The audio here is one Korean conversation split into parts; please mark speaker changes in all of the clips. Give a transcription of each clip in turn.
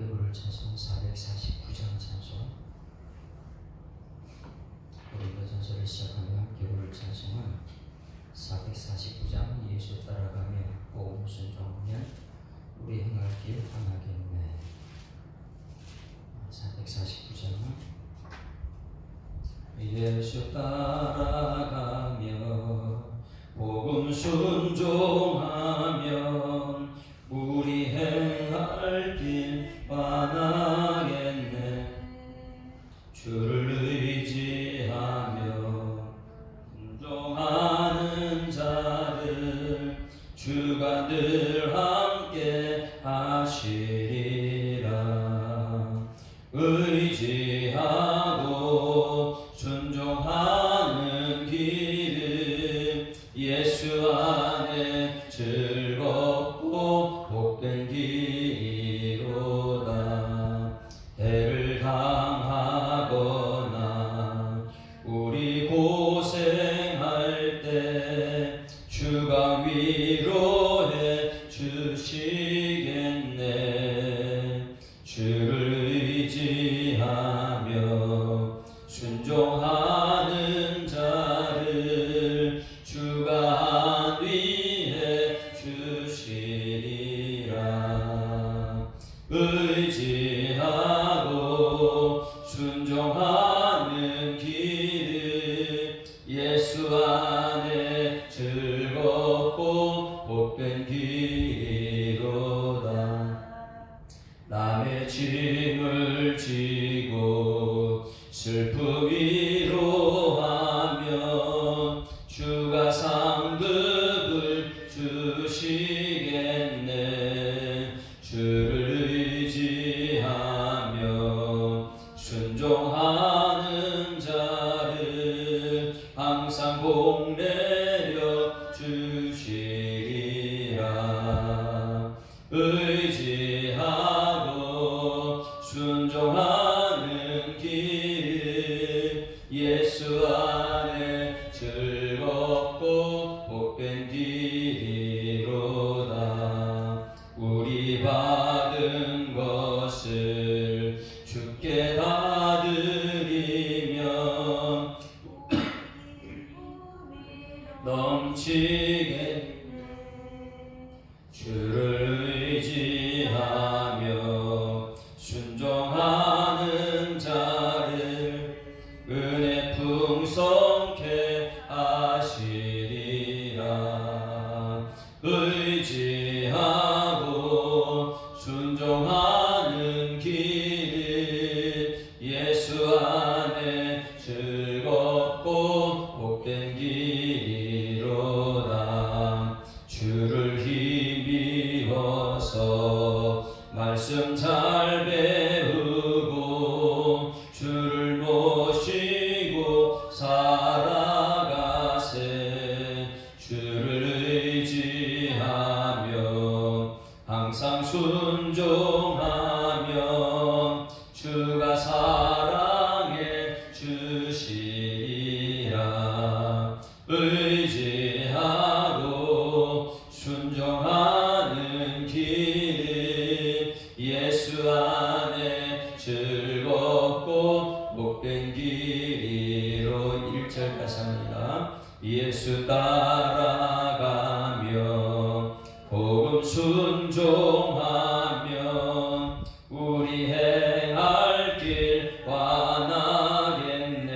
Speaker 1: 함께 부를 찬송 449장 찬송. 우리 버전서를 시작하며 함께 부를 찬송은 449장 예수 따라가며 복음 순종하면 우리 행할 길 떠나겠네. 449장은 예수 따라가며 복음 순종하면 우리 행할 길 떠나겠네. 주를 의지하며 순종하는 자들 주가 늘 함께 하시리라. 의지하고 순종하는 길은 예수 안에 즐겁고 복된 길이로다. 해를 당하거나 우리 고생할 때 주가 위로해 주시겠네. 주를 의지하며 순종하는 자를 주가 안위해 주시리라. 의지하고 순종하는 길은 예수 안에 즐겁고 복된 길이로다. 남의 짐을 지고 슬픔 위로하면 주가 상급을 주시겠네. 주를 의지하며 순종하는 자를 항상 복 내려 주시리라. 의지하고 순종하는 길 예수 안에 즐겁고 복된 길이로다. 우리 받은 것을 주께 다 드리면 넘치게 주를 의지하며 순종하는 자를 은혜 풍성케 하시리라. 의지하고 순종하는 길은 예수 안에 즐겁고 복된 길이로다. 주를 힘입어서 말씀 잘 배우고 주를 모시고 살아가세. 주를 의지하며 항상 순종하면 주가 사랑해 주시리라. 의지하고 순종하는 길은 예수 안에 즐겁고 복된 길이로. 1절까지 합니다. 예수 따라가며 복음 순종하면 우리 행할 길 떠나겠네.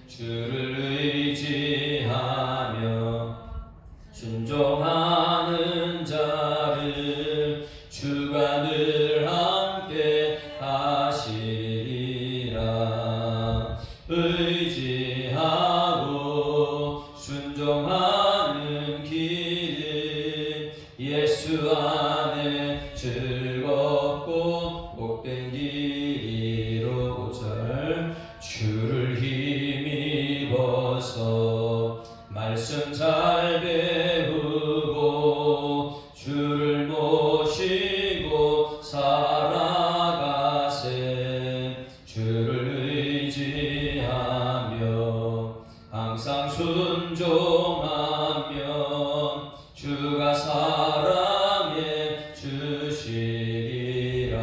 Speaker 1: 주를 의지하며 순종하는 자를 주가 늘 함께 하시리라. 의지하고 순종하는 길은 예수 안에 즐겁고 복된 길이로. 5절 주를 힘입어서 말씀 잘 배우고 주를 모시고 살아가세. 주를 의지하며 항상 순종하면 주가 사랑해 주시리라.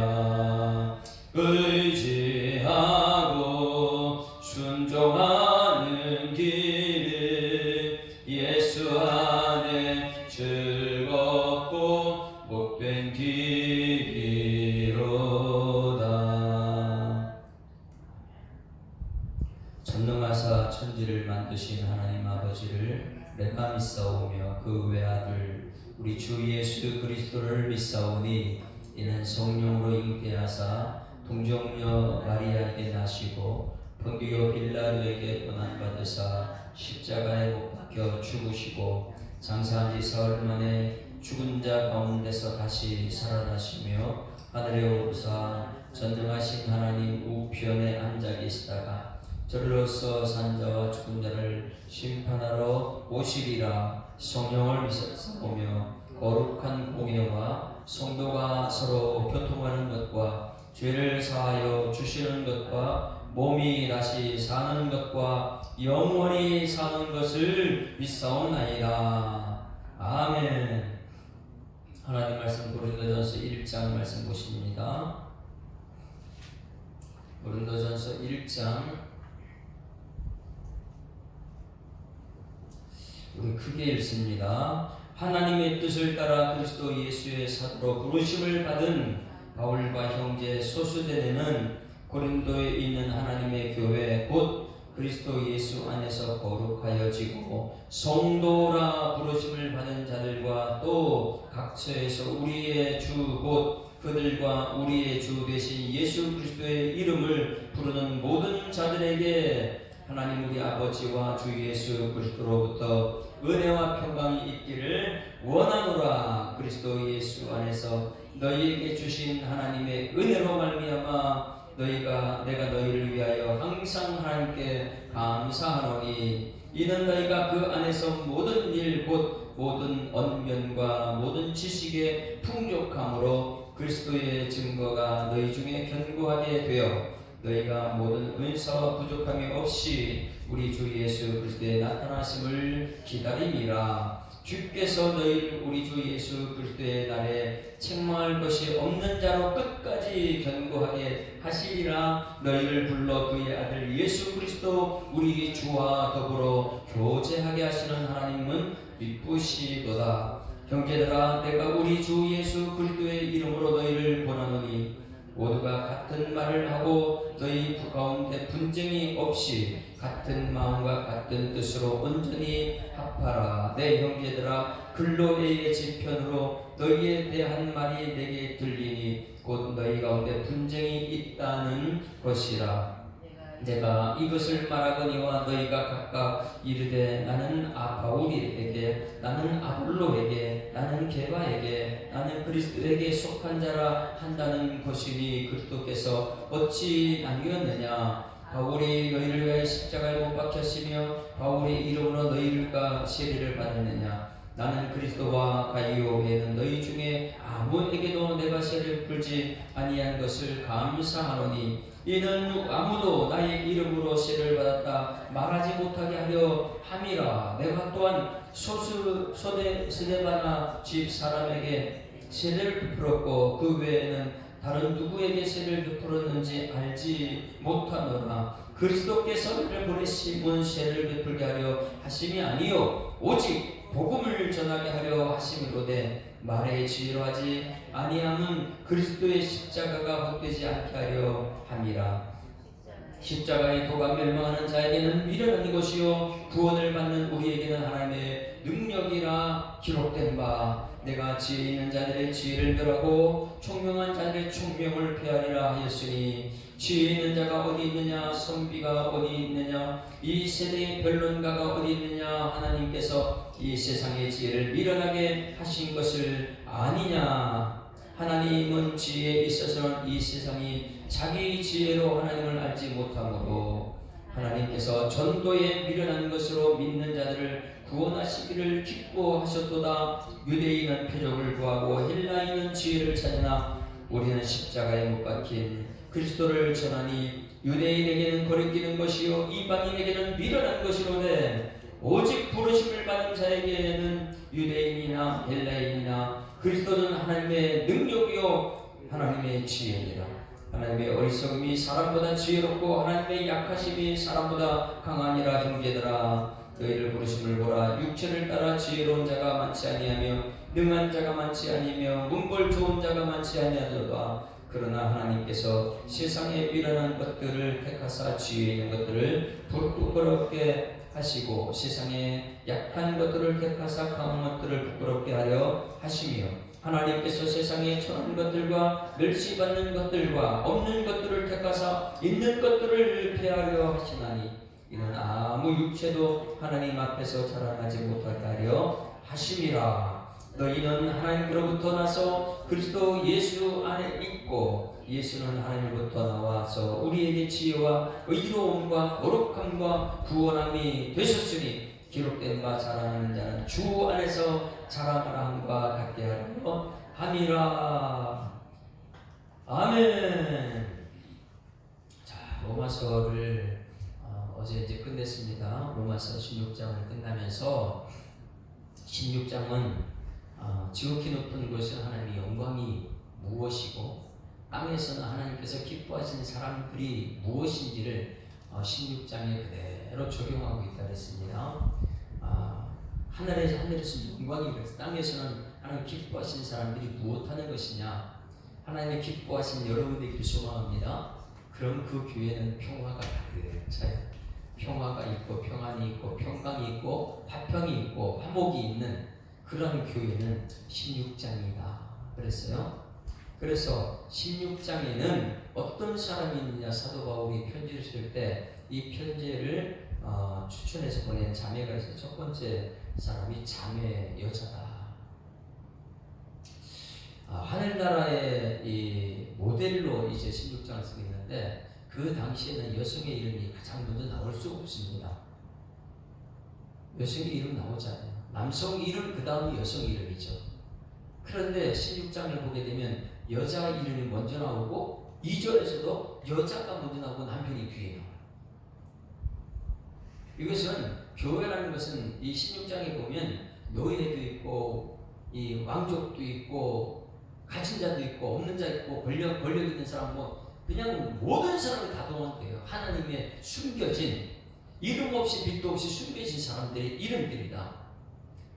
Speaker 1: 만드신 하나님 아버지를 내가 믿사오며 그 외아들 우리 주 예수 그리스도를 믿사오니 이는 성령으로 잉태하사 동정녀 마리아에게 나시고 본디오 빌라도에게 고난받으사 십자가에 못 박혀 죽으시고 장사한 지 사흘 만에 죽은 자 가운데서 다시 살아나시며 하늘에 오르사 전능하신 하나님 우편에 앉아 계시다가 저리로서 산 자와 죽은 자를 심판하러 오시리라. 성령을 믿사오며 거룩한 공예와 성도가 서로 교통하는 것과 죄를 사하여 주시는 것과 몸이 다시 사는 것과 영원히 사는 것을 믿사오나이다. 아멘. 하나님 말씀 고린도전서 1장 말씀 보십니다. 고린도전서 1장 우리 크게 읽습니다. 하나님의 뜻을 따라 그리스도 예수의 사도로 부르심을 받은 바울과 형제 소수대는 고린도에 있는 하나님의 교회 곧 그리스도 예수 안에서 거룩하여지고 성도라 부르심을 받은 자들과 또 각처에서 우리의 주 곧 그들과 우리의 주 되신 예수 그리스도의 이름을 부르는 모든 자들에게 하나님 우리 아버지와 주 예수 그리스도로부터 은혜와 평강이 있기를 원하노라. 그리스도 예수 안에서 너희에게 주신 하나님의 은혜로 말미암아 내가 너희를 위하여 항상 하나님께 감사하노니 이는 너희가 그 안에서 모든 일 곧 모든 언변과 모든 지식의 풍족함으로 그리스도의 증거가 너희 중에 견고하게 되어 너희가 모든 은사와 부족함이 없이 우리 주 예수 그리스도의 나타나심을 기다림이라. 주께서 너희를 우리 주 예수 그리스도의 날에 책망할 것이 없는 자로 끝까지 견고하게 하시리라. 너희를 불러 그의 아들 예수 그리스도 우리 주와 더불어 교제하게 하시는 하나님은 미쁘시도다. 형제들아 내가 우리 주 예수 그리스도의 이름으로 너희를 권하노니 모두가 같은 말을 하고 너희 가운데 분쟁이 없이 같은 마음과 같은 뜻으로 온전히 합하라. 내 형제들아 글로에의 지편으로 너희에 대한 말이 내게 들리니 곧 너희 가운데 분쟁이 있다는 것이라. 내가 이것을 말하거니와 너희가 각각 이르되 나는 바울에게 나는 아볼로에게 나는 게바에게 나는 그리스도에게 속한 자라 한다는 것이니 그리스도께서 어찌 나뉘었느냐. 바울이 너희를 위하여 십자가에 못 박혔으며 바울의 이름으로 너희가 세례를 받았느냐. 나는 그리스도와 가이오 외에는 너희 중에 아무에게도 내가 세례를 풀지 아니한 것을 감사하노니 이는 아무도 나의 이름으로 세례를 받았다 말하지 못하게 하려 함이라. 내가 또한 스데바나 집 사람에게 세례를 베풀었고 그 외에는 다른 누구에게 세례를 베풀었는지 알지 못하노라. 그리스도께서 나를 보내심은 세례를 베풀게 하려 하심이 아니요 오직 복음을 전하게 하려 하심이로되 말의 지혜로 하지 아니함은 그리스도의 십자가가 헛되지 않게 하려 함이라. 십자가의 도가 멸망하는 자에게는 미련한 것이요 구원을 받는 우리에게는 하나님의 능력이라 기록된 바. 내가 지혜 있는 자들의 지혜를 멸하고 총명한 자들의 총명을 폐하리라 하였으니 지혜 있는 자가 어디 있느냐 선비가 어디 있느냐 이 세대의 변론가가 어디 있느냐. 하나님께서 이 세상의 지혜를 미련하게 하신 것을 아니냐. 하나님은 지혜에 있어서는 이 세상이 자기 지혜로 하나님을 알지 못하므로 하나님께서 전도에 미련한 것으로 믿는 자들을 구원하시기를 기뻐하셨도다. 유대인은 표적을 구하고 헬라인은 지혜를 찾으나 우리는 십자가에 못 박힌 그리스도를 전하니 유대인에게는 거리끼는 것이요 이방인에게는 미련한 것이로되 오직 부르심을 받은 자에게는 유대인이나 헬라인이나 그리스도는 하나님의 능력이요 하나님의 지혜니라. 하나님의 어리석음이 사람보다 지혜롭고 하나님의 약하심이 사람보다 강하니라. 형제들아 너희를 부르심을 보라. 육체를 따라 지혜로운 자가 많지 아니하며 능한 자가 많지 아니며 문벌 좋은 자가 많지 아니하도다. 그러나 하나님께서 세상에 미련한 것들을 택하사 지혜 있는 것들을 부끄럽게 하시고 세상의 약한 것들을 택하사 강한 것들을 부끄럽게 하려 하시며 하나님께서 세상의 천한 것들과 멸시받는 것들과 없는 것들을 택하사 있는 것들을 폐하려 하시나니 이는 아무 육체도 하나님 앞에서 자랑하지 못하게 하려 하심이라. 너희는 하나님으로부터 나서 그리스도 예수 안에 있고 예수는 하나님으로부터 나와서 우리에게 지혜와 의로움과 거룩함과 구원함이 되셨으니 기록된 바 자랑하는 자는 주 안에서 자랑함과 같게 하려 함이라. 아멘. 자, 로마서를 어제 이제 끝냈습니다. 로마서 16장을 끝나면서 16장은 지극히 높은 곳은 하나님의 영광이 무엇이고 땅에서는 하나님께서 기뻐하시는 사람들이 무엇인지를 16장에 그대로 적용하고 있다 그랬습니다. 하늘에서 영광이 그래서 땅에서는 하나님 기뻐하시는 사람들이 무엇하는 것이냐, 하나님의 기뻐하시는 여러분들이 소망합니다. 그럼 그 교회는 평화가 가득 차요. 평화가 있고 평안이 있고 평강이 있고 화평이 있고 화목이 있는 그런 교회는 16장이다 그랬어요. 그래서 16장에는 어떤 사람이 있느냐, 사도 바울이 편지를 쓸 때 이 편지를 추천해서 보낸 자매가 있어요. 첫 번째 사람이 자매 여자다. 하늘나라의 이 모델로 이제 16장을 쓰고 있는데 그 당시에는 여성의 이름이 가장 먼저 나올 수 없습니다. 여성의 이름 나오지 않아요. 남성 이름 그 다음이 여성 이름이죠. 그런데 16장을 보게 되면 여자 이름이 먼저 나오고 2절에서도 여자가 먼저 나오고 남편이 뒤에 나와요. 이것은 교회라는 것은 이 16장에 보면 노예도 있고 이 왕족도 있고 가진 자도 있고 없는 자 있고 권력 있는 사람 뭐 그냥 모든 사람이 다 동원돼요. 하나님의 숨겨진 이름 없이 빛도 없이 숨겨진 사람들의 이름들이다.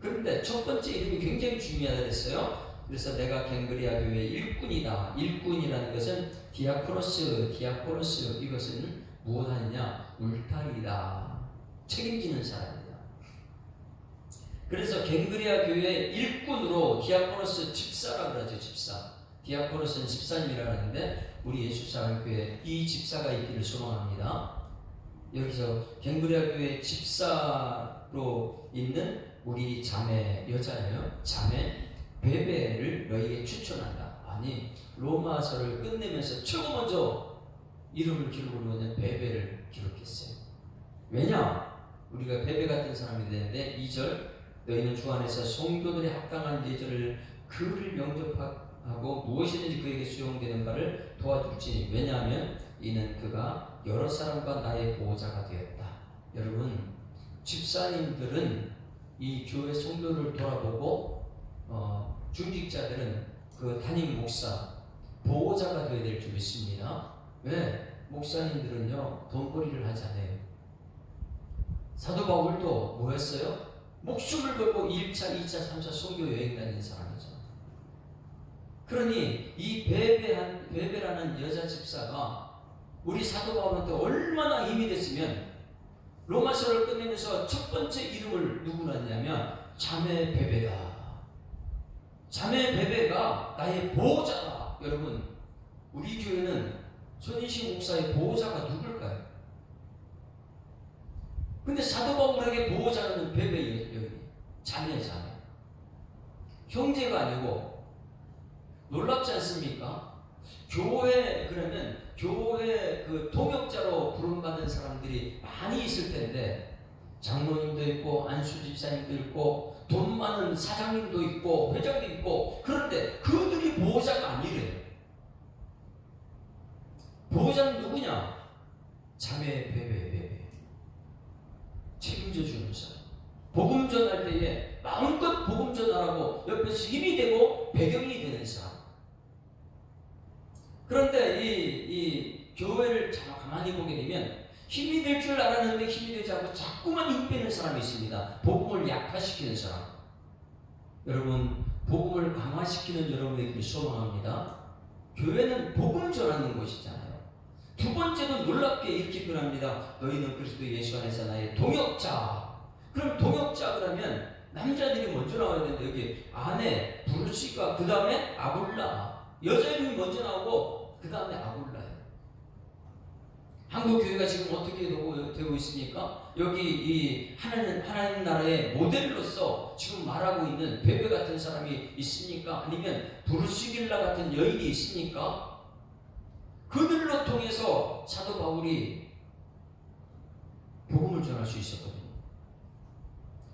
Speaker 1: 그런데 첫 번째 이름이 굉장히 중요하다 그랬어요. 그래서 내가 갱그리아 교회의 일꾼이다. 일꾼이라는 것은 디아코노스 이것은 무엇하느냐? 울타리다. 책임지는 사람이다. 그래서 갱그리아 교회의 일꾼으로 디아코노스 집사라고 그러죠. 집사. 디아코노스는 집사님이라고 하는데 우리 예수사랑교회 이 집사가 있기를 소망합니다. 여기서 갱그리아 교회 집사로 있는 우리 자매 여자예요. 자매 베베를 너희에게 추천한다. 아니 로마서를 끝내면서 최고 먼저 이름을 기록으로 하는 베베를 기록했어요. 왜냐? 우리가 베베 같은 사람이 되는데 2절 너희는 주 안에서 성도들의 합당한 예절을 그를 명접하고 무엇이든지 그에게 수용되는 바를 도와줄지. 왜냐하면 이는 그가 여러 사람과 나의 보호자가 되었다. 여러분 집사님들은 이 교회 성도를 돌아보고 중직자들은 그 담임 목사 보호자가 되어야 될 줄 믿습니다. 왜? 목사님들은요 돈벌이를 하지 않아요. 사도 바울도 뭐 했어요? 목숨을 걸고 1차, 2차, 3차 선교 여행 다니는 사람이죠. 그러니 이 베베라는 여자 집사가 우리 사도 바울한테 얼마나 힘이 됐으면 로마서를 끝내면서 첫 번째 이름을 누구 놨냐면 자매 베베다. 자매 베베가 나의 보호자다. 여러분 우리 교회는 손인식 목사의 보호자가 누굴까요? 근데 사도 바울에게 보호자는 베베예요. 자매. 형제가 아니고 놀랍지 않습니까? 그러면 교회 그 통역자로 부름받은 사람들이 많이 있을 텐데 장로님도 있고 안수 집사님도 있고 돈 많은 사장님도 있고 회장도 있고 그런데 그들이 보호자가 아니래요. 보호자는 누구냐? 자매 베베. 책임져 주는 사람. 복음 전할 때에 마음껏 복음 전하라고 옆에서 힘이 되고 배경이 되는 사람. 그런데 이 교회를 잘 가만히 보게 되면 힘이 될 줄 알았는데 힘이 되지 않고 자꾸만 힘 빼는 사람이 있습니다. 복음을 약화시키는 사람. 여러분 복음을 강화시키는 여러분에게 소망합니다. 교회는 복음 전하는 곳이잖아요. 두 번째도 놀랍게 이렇게 표현합니다. 너희는 그리스도 예수 안에서 나의 동역자. 그럼 동역자 그러면 남자들이 먼저 나와야 되는데 여기 아내 부르시가 그 다음에 아굴라, 여자 이름이 먼저 나오고 그 다음에 아굴라예요. 한국 교회가 지금 어떻게 되고 있습니까? 여기 이 하나님 나라의 모델로서 지금 말하고 있는 베베 같은 사람이 있습니까? 아니면 브루스길라 같은 여인이 있습니까? 그들로 통해서 사도 바울이 복음을 전할 수 있었거든요.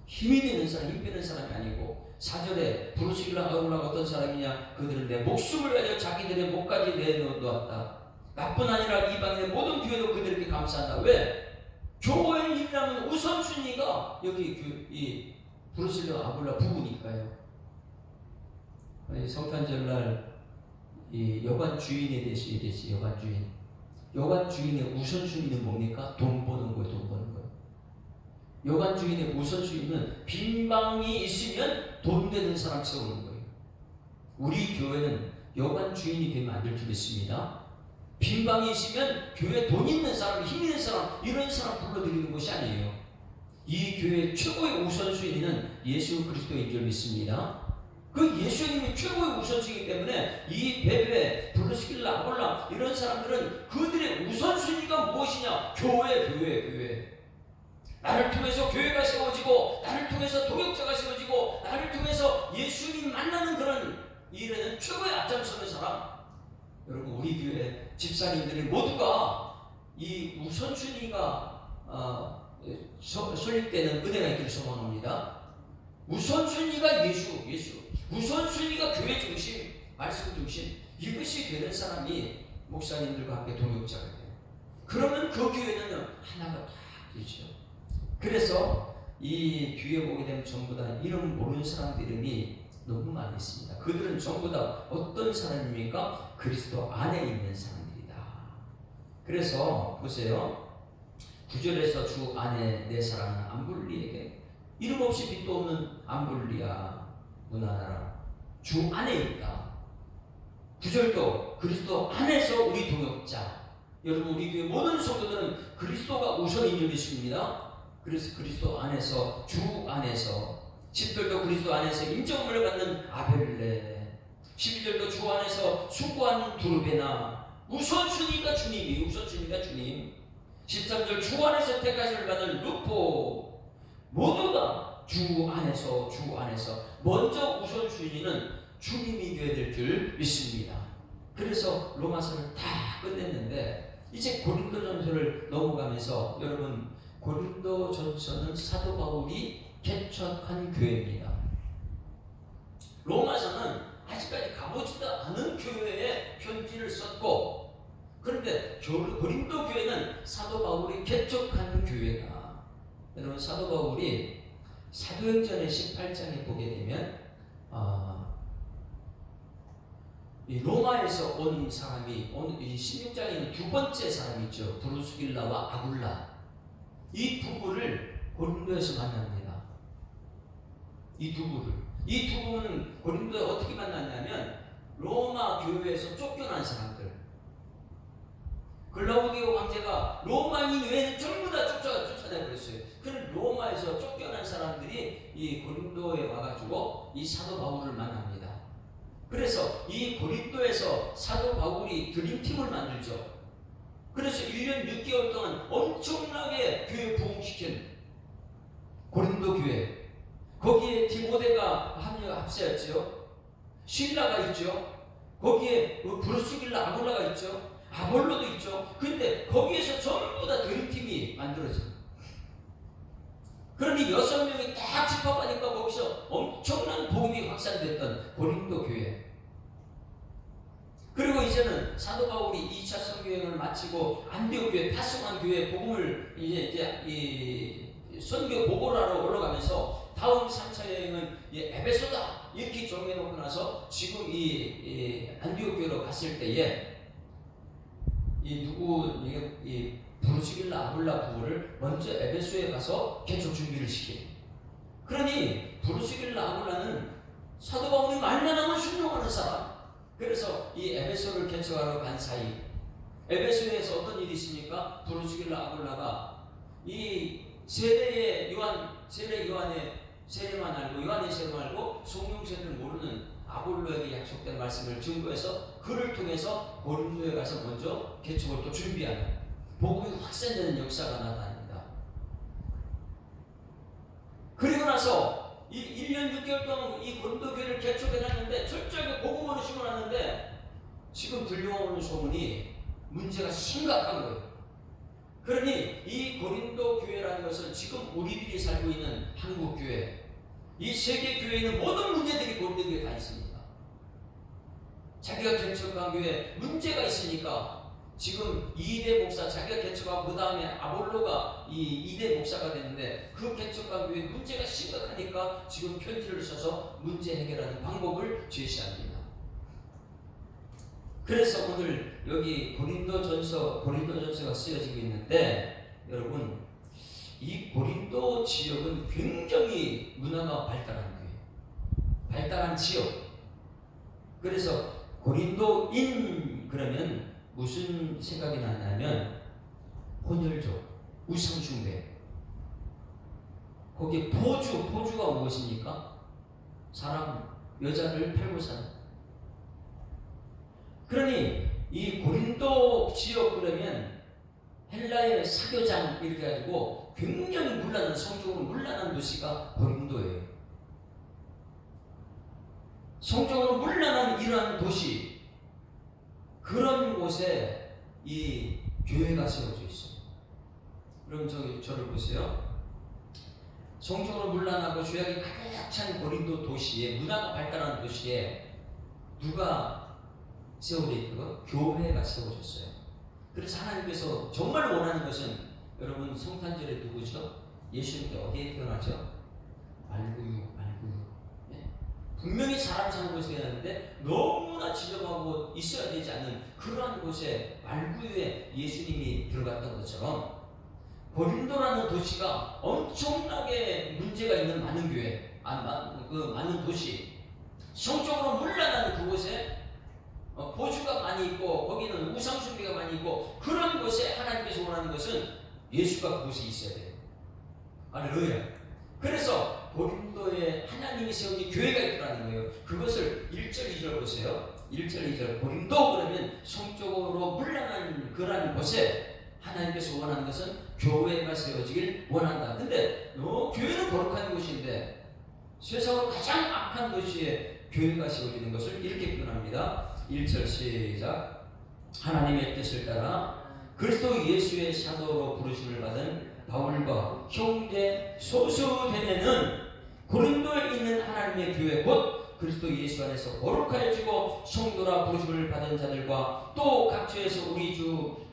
Speaker 1: 힘이 되는 사람, 힘 빼는 사람이 아니고 4절에 브루스길라 아굴라가 어떤 사람이냐? 그들은 내 목숨을 위하여 자기들의 목까지 내놓았다. 나뿐 아니라 이방인의 모든 교회도 그들에게 감사한다. 왜? 교회 일이라면 우선순위가 여기 이 브루스길라 아굴라 부부니까요. 성탄절날 이 여관 주인에 대해서 얘기했지. 여관 주인의 우선순위는 뭡니까? 돈 버는 거예요. 돈 버는 거예요. 여관 주인의 우선순위는 빈 방이 있으면 돈 되는 사람 세우는 거예요. 우리 교회는 여관 주인이 되면 안 될 줄 믿습니다. 빈 방이 있으면 교회에 돈 있는 사람, 힘 있는 사람, 이런 사람 불러들이는 것이 아니에요. 이 교회의 최고의 우선순위는 예수 그리스도인 줄 믿습니다. 그 예수님이 최고의 우선순위이기 때문에 이 베베, 브루스길라, 아굴라 이런 사람들은 그들의 우선순위가 무엇이냐? 교회. 나를 통해서 교회가 세워지고, 나를 통해서 동역자가 세워지고, 나를 통해서 예수님 만나는 그런 일에는 최고의 앞장서는 사람. 여러분, 우리 교회 집사님들이 모두가 이 우선순위가 설립되는 은혜가 있기를 소망합니다. 우선순위가 예수, 우선순위가 교회 중심, 말씀 중심, 이것이 되는 사람이 목사님들과 함께 동역자가 돼요. 그러면 그 교회는 하나가 다 되죠. 그래서 이 뒤에 보게 되면 전부 다 이름 모르는 사람들 이름이 너무 많이 있습니다. 그들은 전부 다 어떤 사람입니까? 그리스도 안에 있는 사람들이다. 그래서 보세요. 9절에서 주 안에 내 사랑하는 암블리에게 이름 없이 빛도 없는 암블리아 문하나라 주 안에 있다. 9절도 그리스도 안에서 우리 동역자. 여러분, 우리 교회 모든 성도들은 그리스도가 우선인 줄 믿습니다. 그래서 그리스도 안에서, 주 안에서, 10절도 그리스도 안에서 인정을 받는 아벨레, 12절도 주 안에서 수고한 두르베나. 우선순위가 주님이, 우선순위가 주님. 13절 주 안에서 택하심을 받은 루포. 모두가 주 안에서 먼저 우선순위는 주님이 되어야 될 줄 믿습니다. 그래서 로마서를 다 끝냈는데 이제 고린도전서를 넘어가면서 여러분, 고린도전서는 사도 바울이 개척한 교회입니다. 로마서는 아직까지 가보지도 않은 교회에 편지를 썼고, 그런데 고린도 교회는 사도 바울이 개척한 교회다. 여러분, 사도 바울이 사도행전의 18장에 보게 되면 이 로마에서 온 사람이 이 16장에 있는 두 번째 사람이죠. 브루스길라와 아굴라. 이 부부를 고린도에서 만납니다. 이 두 부부는 고린도에 어떻게 만났냐면 로마 교회에서 쫓겨난 사람들. 글라우디오 황제가 로마인 외에는 전부 다 쫓아내버렸어요. 그런 로마에서 쫓겨난 사람들이 이 고린도에 와가지고 이 사도 바울을 만납니다. 그래서 이 고린도에서 사도 바울이 드림팀을 만들죠. 그래서 1년 6개월 동안 엄청나게 교회 부흥시킨 고린도 교회. 거기에 디모데가 합세였죠. 실라가 있죠. 거기에 브루스길라 아굴라가 있죠. 아볼로도 있죠. 근데 거기에서 전부 다 드림팀이 만들어져요. 그러니 6명이 다 집합하니까 거기서 엄청난 복음이 확산됐던 고린도 교회. 그리고 이제는 사도 바울이 2차 선교여행을 마치고 안디옥 교회, 파송한 교회 복음을 이제 이 선교 보고를 하러 올라가면서 다음 3차 여행은 에베소다 이렇게 정해놓고 나서 지금 이 안디옥 교회로 갔을 때에 이 브루스길라 아굴라 부부를 먼저 에베소에 가서 개척 준비를 시켜요. 그러니 브루스길라 아굴라는 사도 바울이 말만 하면 순종하는 사람. 그래서 이 에베소를 개척하러 간 사이 에베소에서 어떤 일이 있습니까? 부르시길라 아볼라가 이 세례 요한의 세례만 알고 요한의 세례만 알고 성령 세례를 모르는 아볼로에게 약속된 말씀을 증거해서 그를 통해서 고린도에 가서 먼저 개척을 또 준비하는 복음이 확산되는 역사가 나타납니다. 그리고 나서 이 1년 6개월 동안 이 고린도 교회를 개척해놨는데 철저하게 복음으로 심어놨는데 지금 들려오는 소문이 문제가 심각한 거예요. 그러니 이 고린도 교회라는 것은 지금 우리들이 살고 있는 한국 교회, 이 세계 교회에 있는 모든 문제들이 고린도 교회에 다 있습니다. 자기가 개척한 교회에 문제가 있으니까 지금 이대 목사, 자기가 개척하고 그 다음에 아볼로가 이 이대 목사가 됐는데 그 개척한 교회에 문제가 심각하니까 지금 편지를 써서 문제 해결하는 방법을 제시합니다. 그래서 오늘 여기 고린도전서가 쓰여지고 있는데 여러분 이 고린도 지역은 굉장히 문화가 발달한 교회, 발달한 지역. 그래서 고린도인 그러면 무슨 생각이 나냐면 혼혈족, 우상숭배. 거기 포주가 무엇입니까? 사람, 여자를 팔고 사는. 그러니 이 고린도 지역 그러면 헬라의 사교장 이렇게 가지고 굉장히 문란한, 성적으로 문란한 도시가 고린도예요. 성적으로 문란한 이러한 도시, 그런 곳에 이 교회가 세워져 있어요. 그럼 저를 보세요. 성적으로 문란하고 죄악이 가득 찬 고린도 도시에, 문화가 발달한 도시에 누가 세워져 있고 교회가 세워졌어요. 그래서 하나님께서 정말 원하는 것은 여러분 성탄절에 누구죠? 예수님께 어디에 태어나죠? 말구유. 네? 분명히 사람 사는 곳에 있는데 너무나 지저분하고 있어야 되지 않는 그러한 곳에 말구유에 예수님이 들어갔던 것처럼 고린도라는 도시가 엄청나게 문제가 있는 많은 교회, 많은 도시, 성적으로 문란한 그곳에 보주가 많이 있고 거기는 우상숭배가 많이 있고 그런 곳에 하나님께서 원하는 것은 예수가 그곳에 있어야 돼요. 할렐루야. 그래서 고린도에 하나님이 세운 교회가 있다는 거예요. 그것을 1절 2절 보세요. 1절 2절 고린도 그러면 성적으로 문란한 그러한 곳에 하나님께서 원하는 것은 교회가 세워지길 원한다. 근데 교회는 거룩한 곳인데 세상으로 가장 악한 도시에 교회가 세워지는 것을 이렇게 표현합니다. 1절 시작. 하나님의 뜻을 따라 그리스도 예수의 사도로 부르심을 받은 바울과 형제 소수되는 고린도에 있는 하나님의 교회 곧 그리스도 예수 안에서 거룩하여지고 성도라 부르심을 받은 자들과 또 각처에서 우리의 주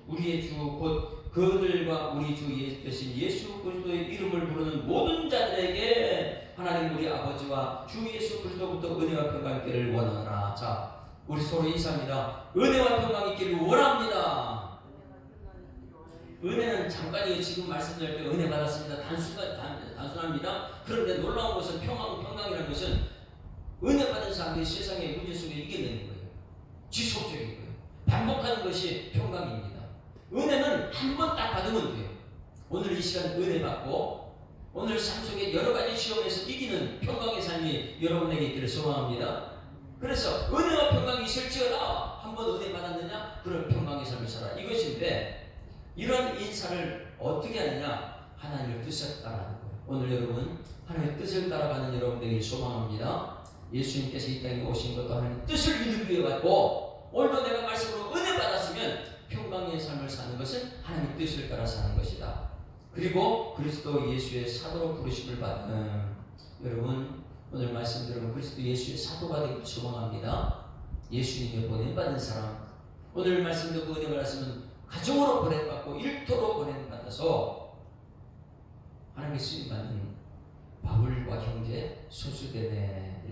Speaker 1: 곧 그들과 우리 주 되신 예수 그리스도의 이름을 부르는 모든 자들에게 하나님 우리 아버지와 주 예수 그리스도부터 은혜와 평강이 있기를 원하노라. 자, 우리 서로 인사합니다. 은혜와 평강이 있기를 원합니다. 은혜는 잠깐이에요. 지금 말씀드릴 때 은혜 받았습니다. 단순합니다. 그런데 놀라운 것은 평강이라는 것은 은혜 받은 사람들이 세상의 문제 속에 이겨내는 거예요. 지속적인 거예요. 반복하는 것이 평강입니다. 은혜는 한 번 딱 받으면 돼요. 오늘 이 시간 은혜 받고 오늘 삶 속에 여러 가지 시험에서 이기는 평강의 삶이 여러분에게 있기를 소망합니다. 그래서 은혜와 평강이 있을지어다. 한 번 은혜 받았느냐? 그런 평강의 삶을 살아. 이것인데 이런 인사를 어떻게 하느냐? 하나님의 뜻을 따라가는 거예요. 오늘 여러분 하나님의 뜻을 따라가는 여러분들에게 소망합니다. 예수님께서 이 땅에 오신 것도 하나님의 뜻을 이루기 위해 왔고 오늘도 내가 말씀으로 은혜 받았으면 평강의 삶을 사는 것은 하나님의 뜻을 따라 사는 것이다. 그리고 그리스도 예수의 사도로 부르심을 받은 여러분 오늘 말씀 들으면 그리스도 예수의 사도가 되길 소망합니다. 예수님의 보냄받은 사람 오늘 말씀 듣고 은혜 받았으면 가정으로 보냄받고 일터로 보냄받아서 하나님의 쓰임받는 바울과 형제 소수되네.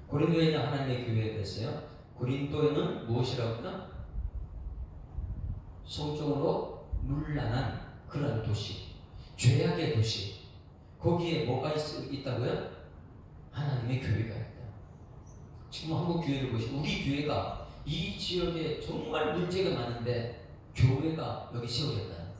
Speaker 1: 고린도에 있는 하나님의 교회에 대해서요. 고린도에는 무엇이라고요? 성적으로 문란한 그런 도시, 죄악의 도시. 거기에 뭐가 있다고요? 하나님의 교회가 있다. 지금 한국 교회를 보시고 우리 교회가 이 지역에 정말 문제가 많은데 교회가 여기 세워졌다는 거예요.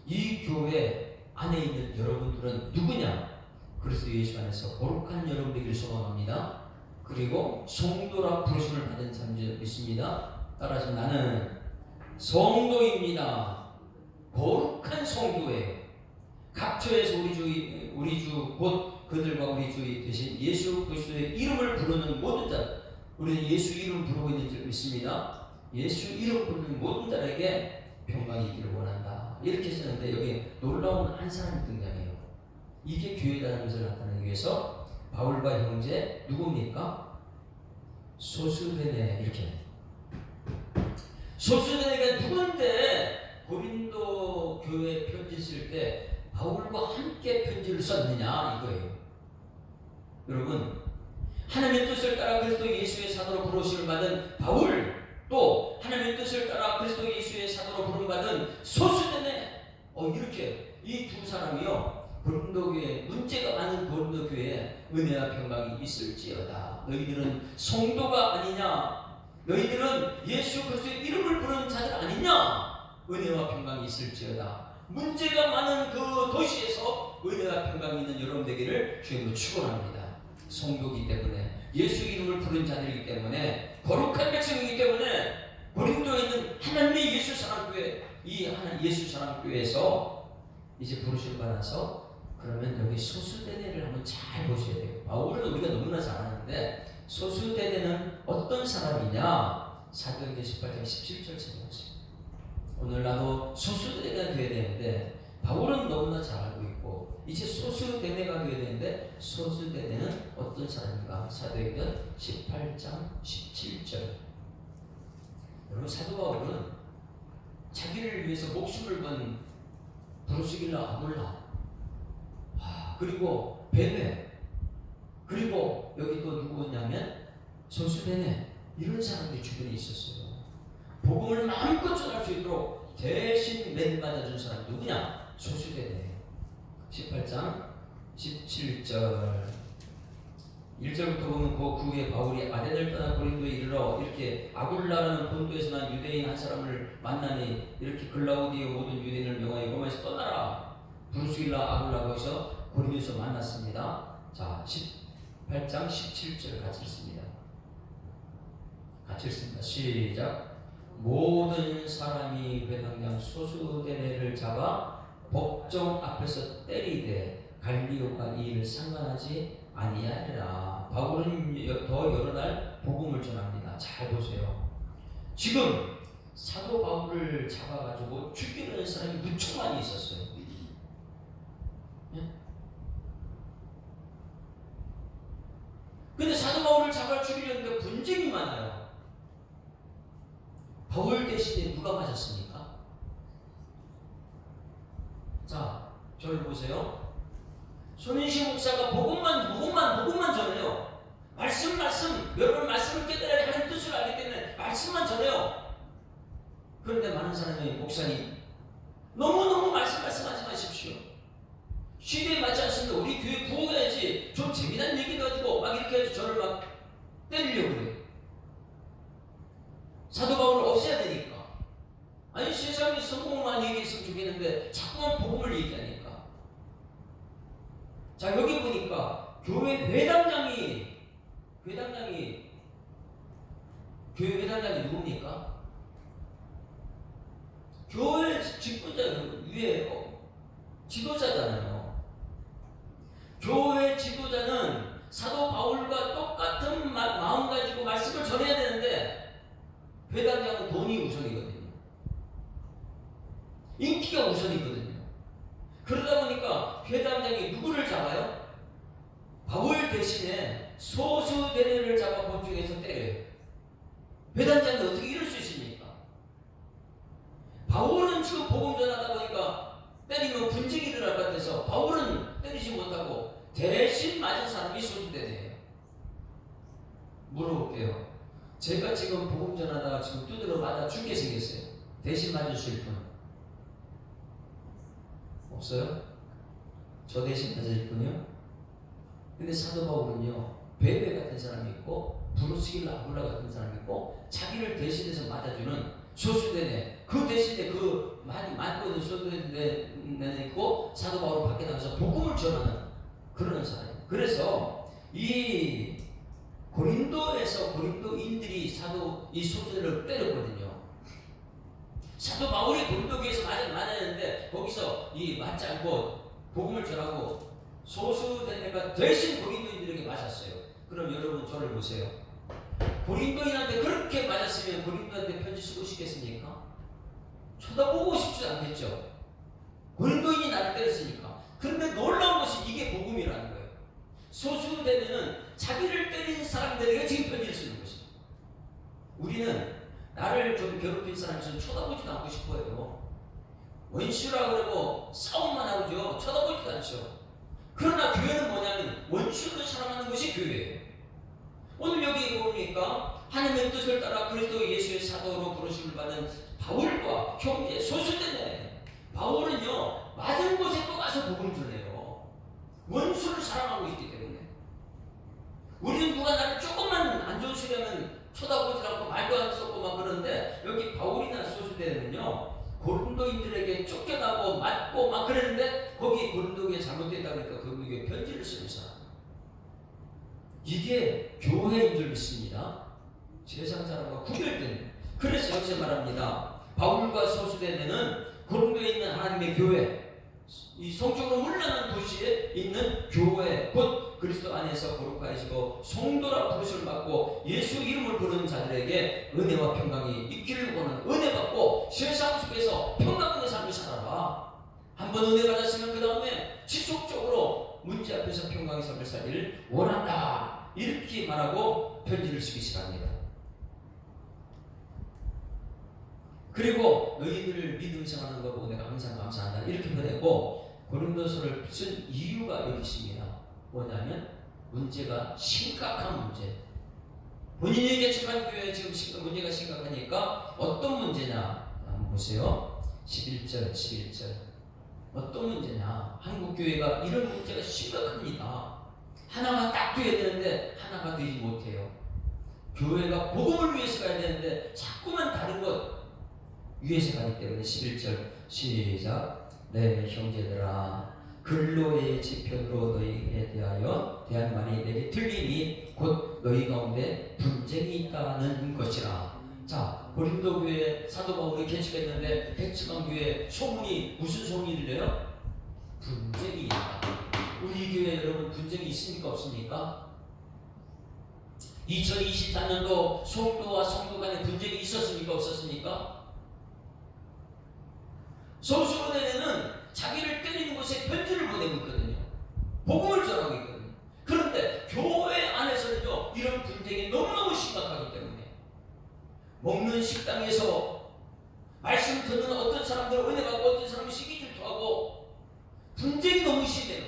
Speaker 1: 이 교회 안에 있는 여러분들은 누구냐? 그리스도 예수 안에서 거룩한 여러분 되기를 소망합니다. 그리고 성도라 부르심을 받은 자들 있습니다. 따라서 나는 성도입니다. 거룩한 성도예요. 각처에서 우리 주 곧 그들과 우리 주 대신 예수 그리스도의 이름을 부르는 모든 자, 우리는 예수 이름을 부르고 있는 줄 믿습니다. 예수 이름 부르는 모든 자에게 평강이 있기를 원한다. 이렇게 쓰는데 여기 놀라운 한 사람이 등장해요. 이게 교회라는 것을 나타내기 위해서 바울과 형제 누굽니까? 소수데네 이렇게. 소수데네가 누군데 고린도 교회 편지 쓸 때 바울과 함께 편지를 썼느냐 이거예요. 여러분, 하나님의 뜻을 따라 그리스도 예수의 사도로 부르심을 받은 바울, 또 하나님의 뜻을 따라 그리스도 예수의 사도로 부름받은 소수되네. 이렇게 이 두 사람이요, 고린도 교회, 문제가 많은 고린도 교회에 은혜와 평강이 있을지어다. 너희들은 성도가 아니냐? 너희들은 예수 그리스도의 이름을 부르는 자들 아니냐? 은혜와 평강이 있을지어다. 문제가 많은 그 도시에서 은혜와 평강이 있는 여러분 되기를 주님으로 축원합니다. 성도이기 때문에, 예수 이름을 부른 자들이기 때문에, 거룩한 백성이기 때문에, 고린도에 있는 하나님의 예수 사랑교회, 이 하나님 예수 사랑교회에서 이제 부르심을 받아서, 그러면 여기 소수대대를 한번 잘 보셔야 돼요. 바울은 우리가 너무나 잘 아는데 소수대대는 어떤 사람이냐? 사도행전 18장 17절 찾아보세요. 오늘 나도 소수대대가 되어야 되는데 바울은 너무나 잘 알고 있고 이제 소수대대가 되어야 되는데 소수대대는 어떤 사람인가? 사도행전 18장 17절. 여러분, 사도 바울은 자기를 위해서 목숨을 건 브루스길라 아굴라, 그리고 베베, 그리고 여기 또 누구냐면 소수대네, 이런 사람들이 주변에 있었어요. 복음을 마음껏 전할 수 있도록 대신 맨받아준 사람 누구냐? 소수대네. 18장 17절 1절부터 보면 그 후에 바울이 아덴을 떠나 고린도에 이르러 이렇게 아굴라라는 본도에서 난 유대인 한 사람을 만나니 이렇게 글라우디오 모든 유대인을 명하여 로마에서 떠나라. 브루스길라 아굴라 거기서 고린도에서 만났습니다. 자, 18장 17절 같이 읽습니다. 같이 읽습니다. 시작. 모든 사람이 회당장 소수대네를 잡아 법정 앞에서 때리되 갈리오가 이 일을 상관하지 아니하리라. 바울은 더 여러 날 복음을 전합니다. 잘 보세요. 지금 사도 바울을 잡아가지고 죽이는 사람이 무척 많이 있었어요. 근데 사도 바울을 잡아 죽이려는데 분쟁이 많아요. 바울 대신에 누가 맞았습니까? 자, 저를 보세요. 손인시 목사가 복음만 전해요. 말씀, 여러분 말씀을 깨달아야 하는 뜻을 알기 때문에 말씀만 전해요. 그런데 많은 사람이 목사님 너무너무 말씀하지 마십시오. 시대에 맞지 않습니다. 우리 교회 부흥해야지. 좀 재미난 얘기 가지고 막 이렇게 해서 저를 막 때리려고 그래요. 사도 바울을 없애야 되니까. 아니, 세상에 성공만 얘기했으면 좋겠는데 자꾸만 복음을 얘기하니까. 자, 여기 보니까 교회 회당장이 누굽니까? 교회 직분자 위에 지도자잖아요. 교회 지도자는 사도 바울과 똑같은 마음 가지고 말씀을 전해야 되는데 회당장은 돈이 우선이거든요. 인기가 우선이거든요. 그러다 보니까 회당장이 누구를 잡아요? 바울 대신에 소수대네를 잡아 법정에서 때려요. 회당장이 어떻게 이럴 수 있습니까? 바울은 지금 복음 전하다 보니까 때리면 분쟁이 일어날 것 같아서 바울은 때리지 못하고 대신 맞은 사람이 소수대네예요. 물어볼게요. 제가 지금 복음 전하다가 지금 두드러 맞아 죽게 생겼어요. 대신 맞으실 분 없어요? 저 대신 맞으실 분이요? 근데 사도 바울은요, 베베 같은 사람이 있고 부르스길 아굴라 같은 사람이 있고 자기를 대신해서 맞아주는 소수대네. 그 대신에 그 많이 맞고 있는 소수대네 있고 사도 바울은 밖에 나가서 복음을 전하는 그런 사람이에요. 그래서 이 고린도에서 고린도인들이 이 소수대를 때렸거든요. 사도 바울이 고린도 교회에서 맞았는데 거기서 맞지 않고 복음을 전하고 소수대네가 대신 고린도인들에게 맞았어요. 그럼 여러분 저를 보세요. 고린도인한테 그렇게 맞았으면 고린도한테 편지 쓰고 싶겠습니까? 쳐다보고 싶지 않겠죠. 고린도인이 나를 때렸으니까. 그런데 놀라운 것이 이게 복음이라는 거예요. 소수대네는 자기를 때린 사람들에게 지금 편지를 쓰는 것입니다. 우리는 나를 좀 괴롭힌 사람이 저는 쳐다보지도 않고 싶어요. 원수라 그러고 싸움만 하고죠. 쳐다보지도 않죠. 그러나 교회는 뭐냐면 원수를 사랑하는 것이 교회예요. 오늘 여기 보니까 하나님의 뜻을 따라 그리스도 예수의 사도로 부르심을 받은 바울과 형제 소수대네. 바울은요 맞은 곳에 또 가서 복음 전해요. 원수를 사랑하고 있기 때문에. 우리는 누가 나를 조금만 안 좋은 소리 하면 쳐다보지 않고 말도 안 섞고 막 그러는데 여기 바울이나 소수대는요 고린도인들에게 쫓겨나고 맞고 막 그랬는데 거기 고린도에 잘못됐다 그러니까 그분에게 편지를 쓰는 사람. 이게 교회인 줄 믿습니다. 세상 사람과 구별된. 그래서 여기서 말합니다. 바울과 소수대는 고린도에 있는 하나님의 교회, 이 성적으로 물러난 도시에 있는 교회, 곧 그리스도 안에서 거룩하시고 성도라 부르심을 받고 예수 이름을 부르는 자들에게 은혜와 평강이 있기를 원하는, 은혜 받고 세상 속에서 평강 있는 삶을 살아라. 한번 은혜 받았으면 그 다음에 지속적으로 문제 앞에서 평강의 삶을 살기를 원한다. 이렇게 말하고 편지를 쓰기 시작합니다. 그리고 너희들을 믿음 생활하는 거 보고 내가 항상 감사한다. 이렇게 표현했고 고린도서를 쓴 이유가 여기 있습니다. 뭐냐면 문제가 심각한 문제. 본인이 개척한 교회에 지금 문제가 심각하니까 어떤 문제냐 한번 보세요. 11절 어떤 문제냐. 한국교회가 이런 문제가 심각합니다. 하나가 딱 돼야 되는데 하나가 되지 못해요. 교회가 복음을 위해서 가야 되는데 자꾸만 다른 것 위해서 가기 때문에 11절 시작. 내 형제들아 근로의 지편으로 너희에 대하여 대한 말이 내게 들리니 곧 너희 가운데 분쟁이 있다는 것이라. 자, 고린도 교회 사도 바울이 개척했는데 개척한 교회 소문이 무슨 소문이 들려요? 분쟁이 있다. 우리 교회 여러분 분쟁이 있습니까 없습니까? 2024년도 성도와 성도 간에 분쟁이 있었습니까 없었습니까? 소수대는 자기를 때리는 곳에 편지를 보내고 있거든요. 복음을 전하고 있거든요. 그런데 교회 안에서는요 이런 분쟁이 너무너무 심각하기 때문에 먹는 식당에서 말씀 듣는 어떤 사람들은 은혜 받고 어떤 사람은 시기 질투하고 분쟁이 너무 심해요.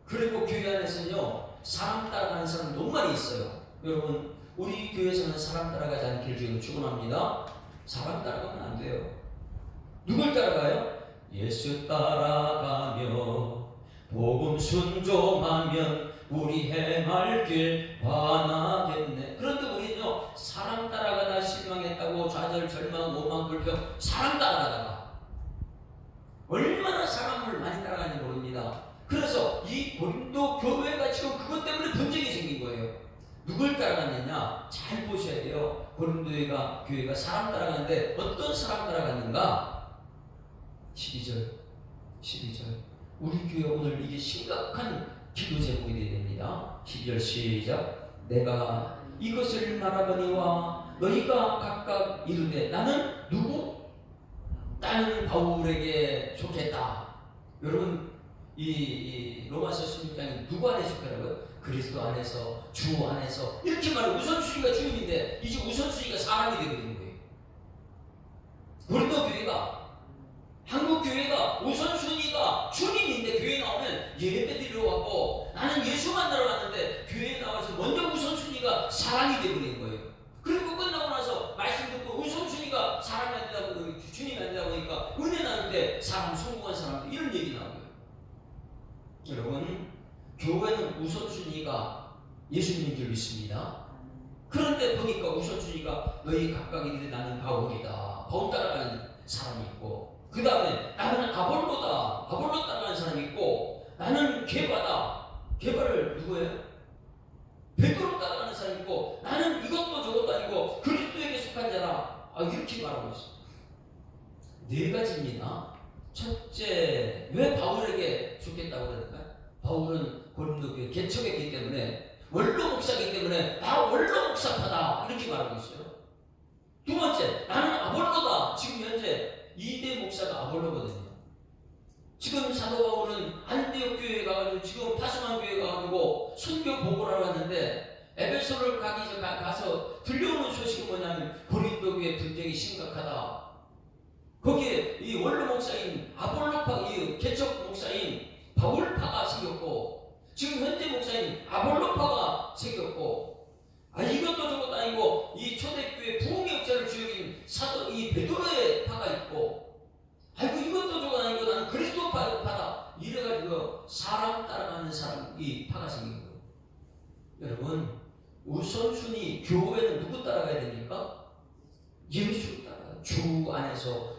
Speaker 1: 그리고 교회 안에서는요 사람 따라가는 사람 너무 많이 있어요. 여러분 우리 교회에서는 사람 따라가지 않기를 지금 축원합니다. 사람 따라가면 안 돼요. 누굴 따라가요? 예수 따라가며 복음 순종하면 우리 행할 길 환하겠네. 그런데 우리는요 사람 따라가다 실망했다고 좌절 절망 오만 불평 사람 따라가다가 얼마나 사람을 많이 따라가는지 모릅니다. 그래서 이 고린도 교회가 지금 그것 때문에 분쟁이 생긴 거예요. 누굴 따라갔느냐 잘 보셔야 돼요. 고린도 교회가 사람 따라가는데 어떤 사람 따라갔는가? 12절 우리 교회 오늘 이게 심각한 기도 제목이 되어야 됩니다. 12절 시작. 내가 이것을 말하거니와 너희가 각각 이르되 나는 누구? 나는 바울에게 속했다. 여러분 이 로마서 16장에 누구 안에 속하라고요? 그리스도 안에서 주 안에서 이렇게 말해. 우선순위가 주님인데 이제 우선순위가 사람이 되는 거예요. 고린도 교회가 한국 교회가 우선순위가 주님인데 교회 나오면 예배 드리러 왔고 나는 예수 만나러 왔는데 교회에 나와서 먼저 우선순위가 사람이 되버린 거예요. 그리고 끝나고 나서 말씀 듣고 우선순위가 사람이 안 되다 보니까 주님이 안 되다 보니까 은혜 나는데 사람 성공한 사람들 이런 얘기 나와요. 여러분 교회는 우선순위가 예수님인 줄 믿습니다. 그런데 보니까 우선순위가 너희 각각이 나는 바울이다. 바울 따라가는 사람이 있고, 그 다음에 나는 아볼로다. 아볼로 따라가는 사람이 있고, 나는 게바다. 게바를 누구예요? 베드로 따라가는 사람이 있고, 나는 이것도 저것도 아니고 그리스도에게 속한 자라. 이렇게 말하고 있어요. 네 가지입니다. 첫째, 왜 바울에게 죽겠다고 그러는가? 바울은 고린도 교회 개척했기 때문에, 원로 목사이기 때문에 나 원로 목사파다 이렇게 말하고 있어요. 두 번째, 나는 아볼로다. 지금 현재 2대 목사가 아볼로거든요. 지금 사도 바울은 안디옥 교회에 가가지고 지금 파수만 교회에 가가지고 선교 보고를 하러 왔는데, 에베소를 가서 들려오는 소식이 뭐냐면 고린도 교회 분쟁이 심각하다. 거기에 이 원로 목사인 아볼로파, 이 개척 목사인 바울파가 생겼고, 지금 현재 목사인 아볼로파가 생겼고, 이것도 저것도 아니고 이 초대교회 부흥의 역사를 주역인 사도 이 베드로의 파가 있고, 이것도 저것도 아니고 나는 그리스도 파다. 이래가지고 사람 따라가는 사람이 파가 생긴 거예요. 여러분, 우선순위 교회는 누구 따라가야 됩니까? 예수 따라. 주 안에서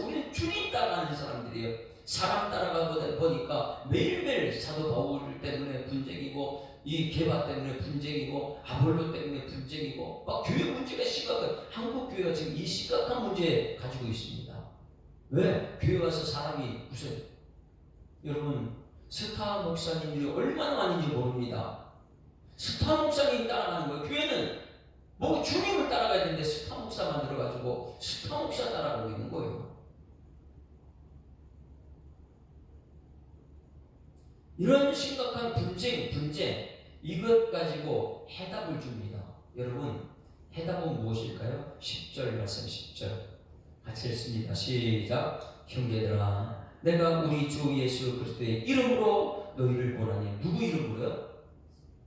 Speaker 1: 우리는 주님 따라가는 사람들이에요. 사람 따라가 보니까 매일매일 사도 바울 때문에 분쟁이고, 이 게바 때문에 분쟁이고, 아볼로 때문에 분쟁이고, 막 교회 문제가 심각해요. 한국 교회가 지금 이 심각한 문제 가지고 있습니다. 왜? 교회 와서 사람이 웃어요. 여러분, 스타 목사님들이 얼마나 많은지 모릅니다. 스타 목사님 따라가는 거예요. 교회는 주님을 따라가야 되는데 스타 목사 만들어가지고 스타 목사 따라가고 있는 거예요. 이런 심각한 분쟁 이것 가지고 해답을 줍니다. 여러분, 해답은 무엇일까요? 10절 말씀 10절 같이 읽습니다. 시작. 형제들아, 내가 우리 주 예수 그리스도의 이름으로 너희를 권하니. 누구 이름으로요?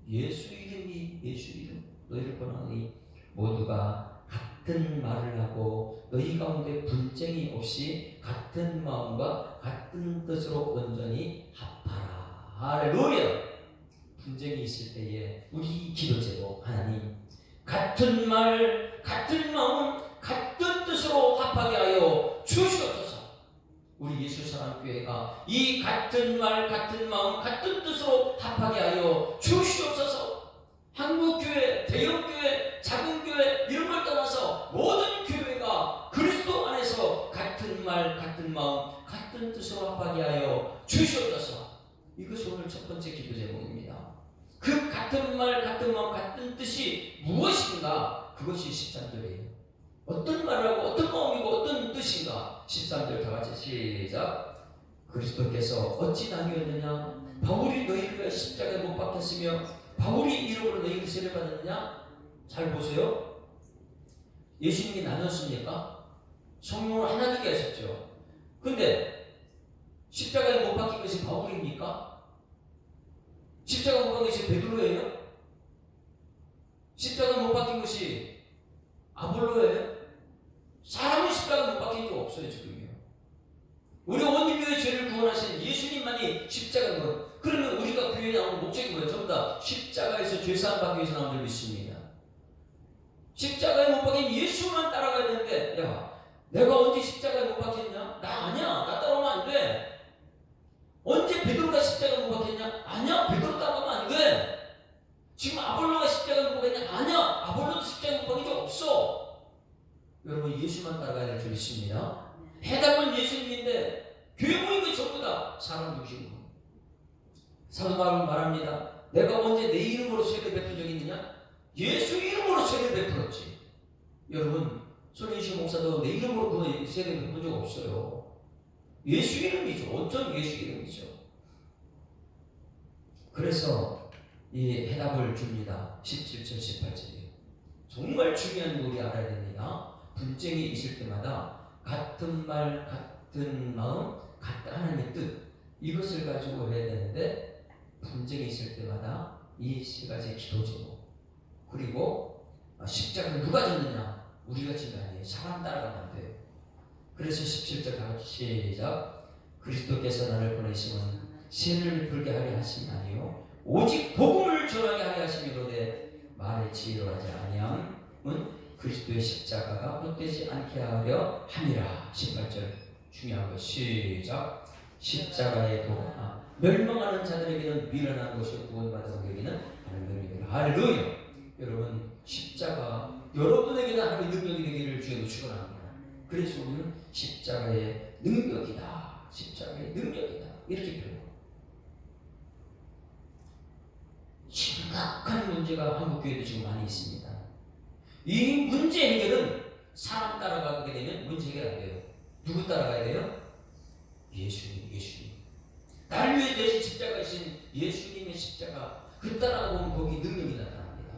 Speaker 1: 예수 이름 너희를 권하니 모두가 같은 말을 하고 너희 가운데 분쟁이 없이 같은 마음과 같은 뜻으로 온전히 합하라. 할렐루야. 분쟁이 있을 때에 우리 기도 제목, 하나님 같은 말 같은 마음 같은 뜻으로 합하게 하여 주시옵소서. 우리 예수사랑교회가 이 같은 말 같은 마음 같은 뜻으로 합하게 하여 주시옵소서. 한국교회, 대형교회, 작은교회 이런 걸 떠나서 모든 교회가 그리스도 안에서 같은 말 같은 마음 같은 뜻으로 합하게 하여 주시옵소서. 이것이 오늘 첫 번째 기도 제목입니다. 그 같은 말 같은 마음 같은 뜻이 무엇인가? 그것이 13절이에요. 어떤 말을 하고 어떤 마음이고 어떤 뜻인가? 13절 다 같이 시작. 그리스도께서 어찌 나뉘었느냐? 바울이 너희를 위하여 십자가에 못 박혔으며 바울이 이름으로 너희를 세례받았느냐? 잘 보세요. 예수님이 나눴습니까? 성령을 하나 되게 하셨죠. 근데 십자가에 못 박힌 것이 바울입니까? 십자가 못 박힌 것이 베드로예요? 십자가 못 박힌 것이 아볼로예요? 사람은 십자가 못 박힌 게 없어요. 지금요. 우리 온 인류의 죄를 구원하신 예수님만이 십자가인 것. 그러면 우리가 교회에 나오는 목적이 뭐예요? 전부 다 십자가에서 죄사함 받기 위해서 나온 줄 믿습니다. 십자가에 못 박힌 예수만 따라가야 되는데, 야, 내가 언제 십자가에 못 박혔냐? 나 아니야. 나 따라오면 안 돼. 언제 베드로가 십자가에 못 박혔냐? 아니야. 베드로 따라가면 안 돼. 지금 아볼로가 십자가에 못 박혔냐? 아니야. 아볼로도 십자가에 못 박힌 적 없어. 여러분, 예수만 따라가야 될 줄 믿습니다. 해답은 예수님인데 교회 모인 것 전부 다 사람 중심으로. 사도 바울은 말합니다. 내가 언제 내 이름으로 세례 베푼 적이 있느냐? 예수 이름으로 세례 베풀었지. 여러분, 손인식 목사도 내 이름으로 세례 베푼 적 없어요. 예수 이름이죠. 온전 예수 이름이죠. 그래서 이 해답을 줍니다. 17절 18절이에요. 정말 중요한 거 우리 알아야 됩니다. 분쟁이 있을 때마다 같은 말, 같은 마음, 같은 하나님의 뜻, 이것을 가지고 해야 되는데, 분쟁이 있을 때마다 이 세 가지 기도 제목, 그리고 십자가를 누가 졌느냐? 우리가 진 게 아니에요. 사람 따라가면 안 돼요. 그래서 17절 다 같이 시작. 그리스도께서 나를 보내시면 세를 베풀게 하려 하심이 아니요 오직 복음을 전하게 하려 하심이로되 말의 지혜로 하지 아니함은 그리스도의 십자가가 헛되지 않게 하려 함이라. 18절 중요한 것. 시작. 십자가의 도가 멸망하는 자들에게는 미련한 것이요 구원받은 자에게는 하나님의 능력이라. 할렐루야. 여러분, 십자가 여러분에게는 하나님의 능력이 되기를 주님으로 축원합니다. 그래서 우리는 십자가의 능력이다, 십자가의 능력이다, 이렇게 표현합니다. 심각한 문제가 한국 교회도 지금 많이 있습니다. 이 문제 해결은 사람 따라가게 되면 문제 해결 안 돼요. 누구 따라가야 돼요? 예수님. 날 위해 대신 십자가이신 예수님의 십자가, 그 따라가 보면 거기 능력이 나타납니다.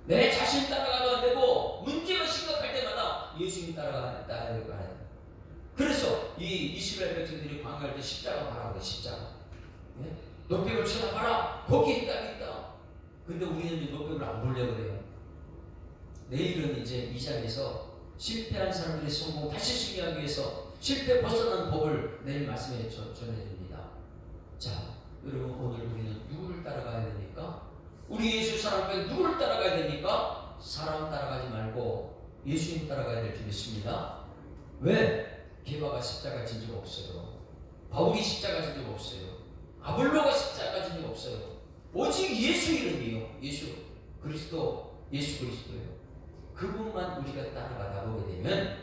Speaker 1: 내 자신 따라가도 안 되고 문제가 심각할 때마다 예수님 따라가야 돼요. 그래서 이 이스라엘 백성들이 광야할 때 십자가 말하고, 십자가. 네? 노백을 쳐다봐라. 거기에 답이 있다. 근데 우리는 이제 노백을 안 보려고 그래요. 내일은 이제 이 자리에서 실패한 사람들의 성공 다시 승리하기 위해서 실패 벗어난 법을 내일 말씀에 전해줍니다. 자, 여러분, 오늘 우리는 누구를 따라가야 됩니까? 우리 예수 사람 빼고 누구를 따라가야 됩니까? 사람 따라가지 말고 예수님 따라가야 될 줄 믿습니다. 왜? 게바가 십자가 진 적 없어요. 바울이 십자가 진 적 없어요. 아볼로가 십자가 진 적 없어요. 오직 예수 이름이요. 예수 그리스도예요. 그분만 우리가 따라가다 보게 되면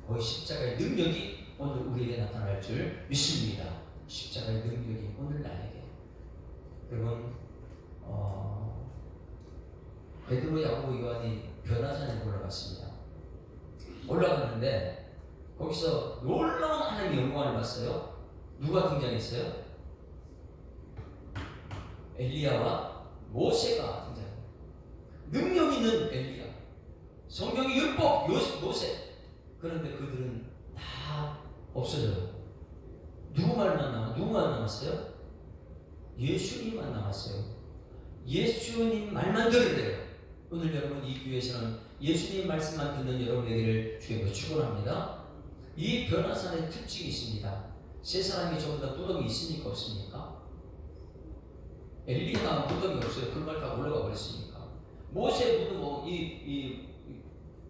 Speaker 1: 거의 십자가의 능력이 오늘 우리에게 나타날 줄 믿습니다. 십자가의 능력이 오늘 나에게. 여러분, 베드로, 야고보, 요한이 변화산에 올라갔습니다. 올라갔는데 거기서 놀라운 하나님의 영광을 봤어요. 누가 등장했어요? 엘리야와 모세가 등장해요. 능력 있는 엘리야, 성경의 율법 모세. 그런데 그들은 다 없어져요. 누구만 남았어요? 예수님만 남았어요. 예수님 말만 들으래요. 오늘 여러분, 이 교회에서는 예수님 말씀만 듣는 여러분에게를 주님으로 축원합니다. 이 변화산의 특징이 있습니다. 세 사람이 전부 다 무덤이 있습니까? 없습니까? 엘리야가 무덤이 없어요. 금발 다 올라가 버렸으니까. 모세 무덤,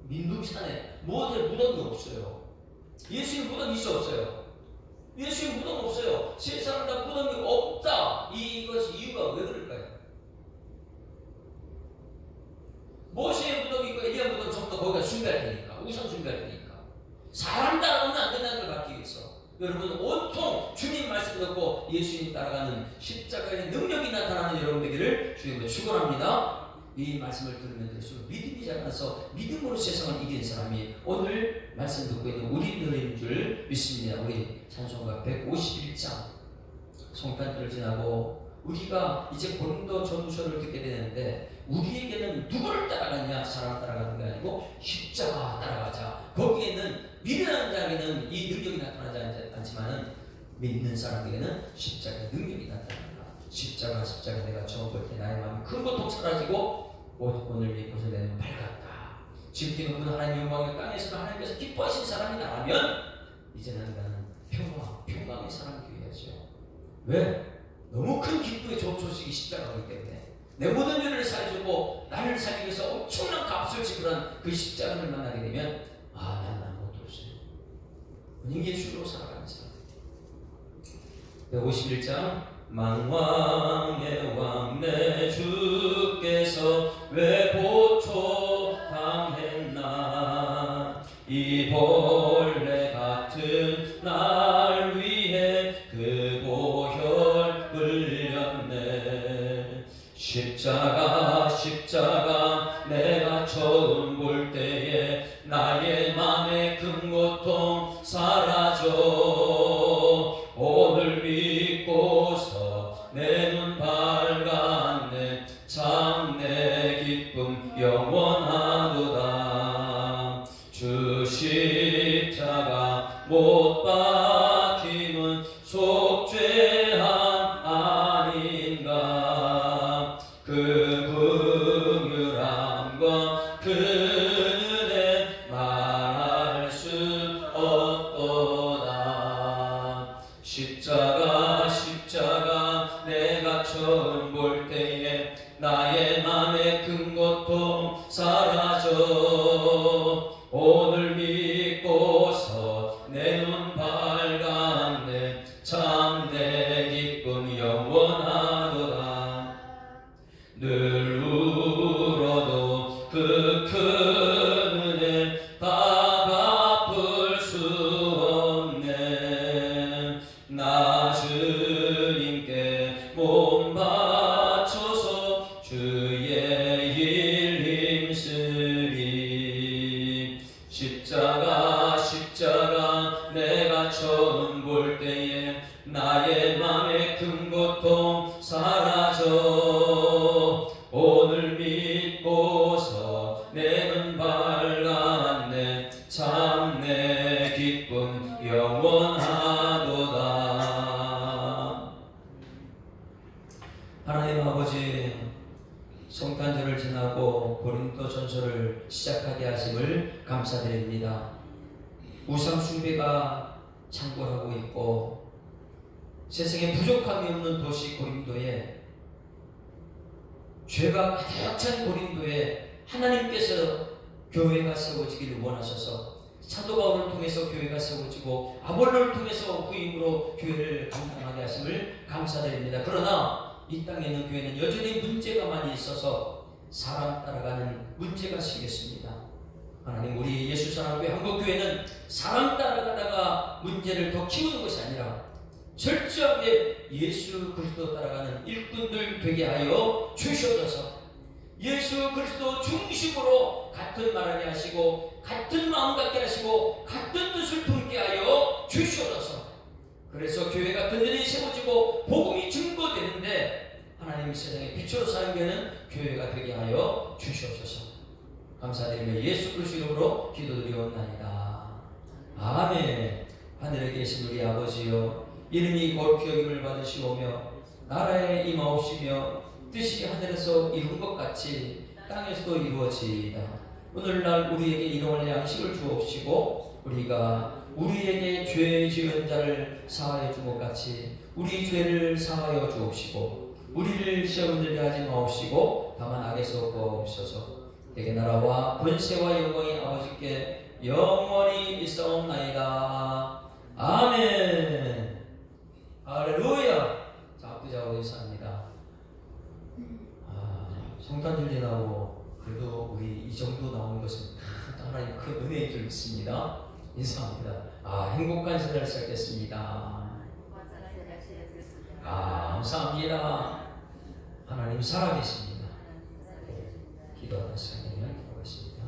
Speaker 1: 민둥산에 모세 무덤이 없어요. 예수님 무덤이 있어 없어요? 예수님 무덤 없어요. 세 사람 다 무덤이 없다. 이것이 이유가 왜 그럴까요? 모세의 무덤이 있고 엘리야 무덤 전부 다 거기가 숭배할 테니까, 우상 숭배할 테니까. 사람 따라오면 안 된다는 걸 받기 위해서 여러분, 온통 주님 말씀 듣고 예수님 따라가는 십자가의 능력이 나타나는 여러분 되기를 주님으로 축원합니다. 이 말씀을 들으면 들을수록 믿음이 자라서 믿음으로 세상을 이기는 사람이 오늘 말씀 듣고 있는 우리들인 줄 믿습니다. 우리 찬송가 151장 송편들을 지나고 우리가 이제 고린도 전후서를 듣게 되는데, 우리에게는 누구를 따라가냐? 사람 따라가는 게 아니고 십자가 따라가자. 거기에는 미련한 자에게는 이 능력이 나타나지 않지만은 믿는 사람에게는 십자가의 능력이 나타난다. 십자가 내가 처음 볼 때 나의 마음이 큰 고통 사라지고 오늘 믿고서 내 눈은 밝았다. 지금 그분 하나님의 영광을 땅에서 하나님께서 기뻐하신 사람이 나라면 이제는 나는 평강의 사람이 되어야죠. 왜? 너무 큰 기쁨의 좋은 소식이 십자가이기 때문에 내 모든 죄를 사해주고 나를 살리기 위해서 엄청난 값을 지불한 그 십자가를 만나게 되면 나는 아무것도 없어요. 그냥 예수로 살아가는 사람. 151장 만왕의 왕 내 주께서 왜 보초당했나, 이 벌레 같은 날 위해 그 보혈 흘렸네. 십자가 내가 처음 볼 때에 나의 맘의 큰 고통 사라져. 오늘 믿고서 내 눈 밝았네. 참 내 기쁨 영원하도다. 주 십자가 못 박힘은 속죄함 아닌가. 그 긍휼함과 그 은혜 말할 수 없도다. 십자가 내가 처음 볼 때에 나의 맘에 사라져 오늘 믿고서 내 눈 밝았네 참 내 기쁨 영원하도다 늘 울어도 그 큰 은혜 다 갚을 수 없네 나 주님께 몸 바쳐서 주의 일 힘쓰리 십자가 내가 처음 볼 때에 나의 맘에 큰 고통 사라져 오늘 믿고서 내 눈 밝았네 참 내 기쁨 영원하도다. 하나님 아버지 성탄절을 지나고 고린도 전서를 시작하게 하심을 감사드립니다. 우상 숭배가 창궐하고 있고 세상에 부족함이 없는 도시 고린도에 죄가 가득 찬 고린도에 하나님께서 교회가 세워지기를 원하셔서 사도 바울을 통해서 교회가 세워지고 아볼로를 통해서 후임으로 교회를 감당하게 하심을 감사드립니다. 그러나 이 땅에 있는 교회는 여전히 문제가 많이 있어서 사람 따라가는 문제가 생겼습니다. 하나님 우리 예수사랑교회 한국교회는 사람 따라가다가 문제를 더 키우는 것이 아니라 철저하게 예수 그리스도 따라가는 일꾼들 되게 하여 주셔서 예수 그리스도 중심으로 같은 말하게 하시고 같은 마음 갖게 하시고 같은 뜻을 품게 하여 주셔서 그래서 교회가 든든히 세워지고 복음이 증거되는데 하나님 세상에 빛으로 사는 교회는 교회가 되게 하여 주시옵소서. 감사드리며 예수 그리스도 이름으로 기도드리옵나이다. 아멘. 하늘에 계신 우리 아버지여 이름이 거룩히 여김을 받으시오며 나라에 임하옵시며 뜻이 하늘에서 이룬 것 같이 땅에서도 이루어지이다. 오늘날 우리에게 일용할 양식을 주옵시고 우리가 우리에게 죄 지은 자를 사하여 준 것 같이 우리 죄를 사하여 주옵시고 우리를 시험에 들게 하지 마옵시고 다만 악에서 구하옵소서. 대개 나라와 권세와 영광이 아버지께 영원히 있사옵나이다. 아멘. 할렐루야. 작두자고 인사합니다. 성탄절 지나고 그래도 우리 이 정도 나오는 것은 하나님 큰 은혜인 줄 믿습니다. 인사합니다. 행복한 세대를 시작했습니다. 감사합니다. 하나님 살아계십니다. 기도하는 시간이면 기도하겠습니다.